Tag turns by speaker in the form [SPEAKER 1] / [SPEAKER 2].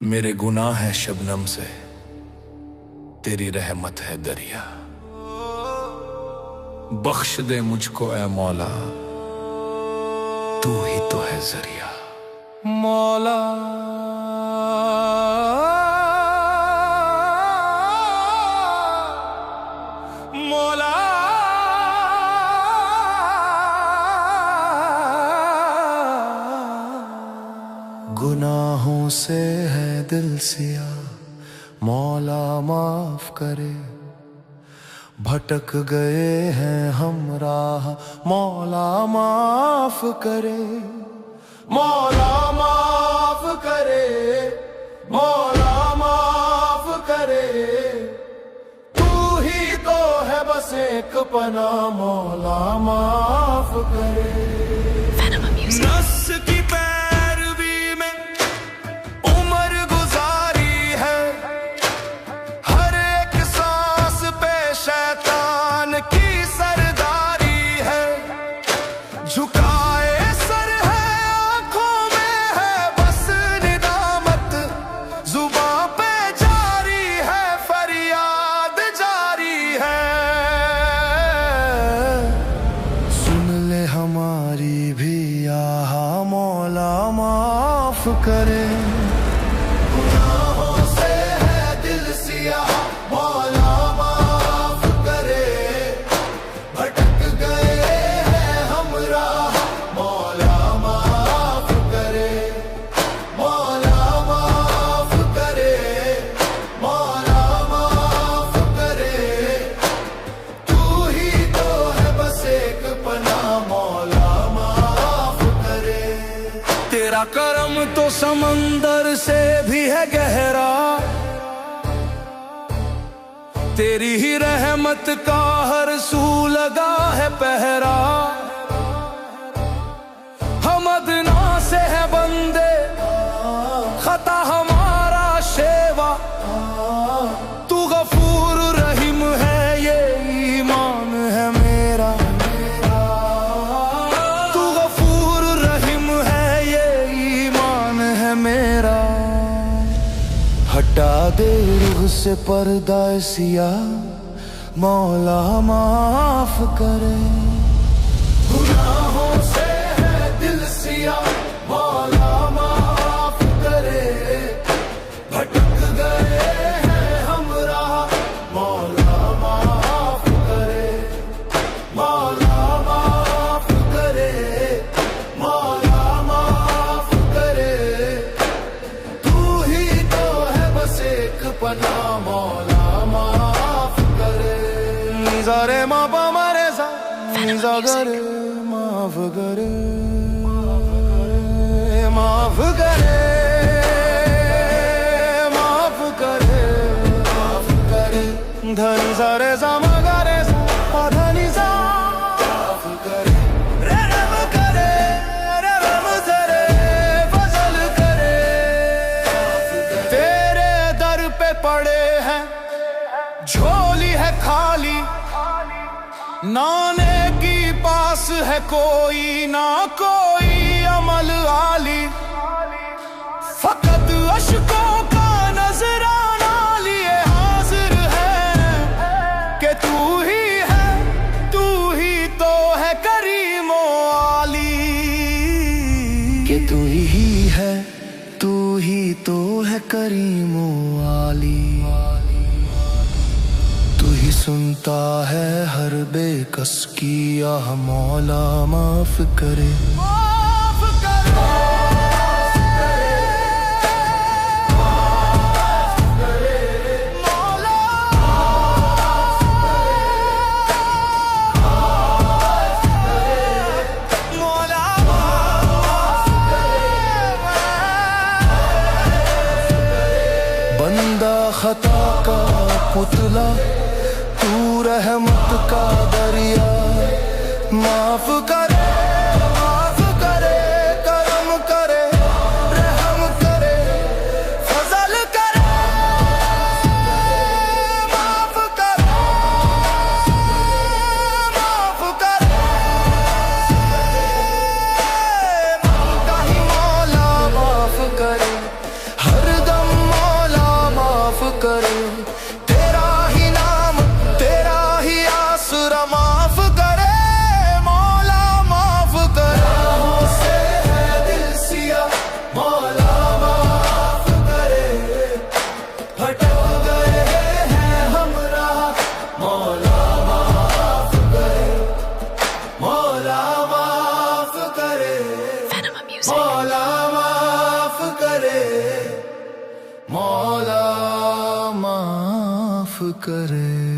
[SPEAKER 1] मेरे गुनाह है शबनम से, तेरी रहमत है दरिया। बख्श दे मुझको ए मौला, तू ही तो है जरिया। मौला मौला गुनाहों से है दिल सिया, मौला माफ करे। भटक गए हैं हम राह, मौला माफ करे। मौला माफ करे, मौला माफ करे। तू ही तो है बस एक पना, मौला माफ करे। नस की पैरवी में उम्र गुजारी है, हर एक सांस पे शैतान की सरदारी है। झुकाए सर है, आंखों में है बस निदामत, जुबां पे जारी है फरियाद जारी है। सुन ले हमारी भी आहा, मौला माफ करे। गुनाहों से है दिल सिया, मौला माफ करे। भटक गए हैं हम राह, मौला माफ करे। मौला माफ करे, मौला माफ करे। तू ही तो है बस एक पना, मौला माफ करे। तेरा करम तो समंदर से भी है गहरा, तेरी ही रहमत का हर सू लगा है पहरा। हम अदना से है बंदे, खता हमारा शेवा। तू गफूर रहीम है, ये ईमान है मेरा। तू गफूर रहीम है, ये ईमान है मेरा। हटा दे रूह से पर्दा सिया, मौला माफ करे। गुनाहों से है दिल सिया, मौला माफ करे। भटक गए हैं हम राह, मौला माफ करे। मौला माफ करे, मौला माफ करे। तू ही तो है बस एक पना, मौला माफ करे। निज़ारे माँ पा मारे सा, निज़ागरे माफ करे। माफ करे, माफ करे, माफ करे। धनी सारे सा मगारे सा, धनी सा माफ करे। रे रम करे, रे रम करे, फजल करे। तेरे दर पे पड़े हैं, झोली है खाली। नाने की पास है कोई ना कोई अमल आली। फकत अशकों का नजराना लिए हाजिर है, कि तू ही है, तू ही तो है करीमो आली। कि तू ही है, तू ही तो है करीमो आली। तू ही सुनता है हर बेकस की आह, मौला माफ करे। माफ करे, माफ करे, मौला माफ करे। मौला माफ करे। बंदा खता का पुतला, तू रहमत का दरिया। माफ करे, माफ करे, करम करे, रहम करे, फजल करे। माफ करे, माफ करे। कहीं मौला माफ करे, हर दम करे।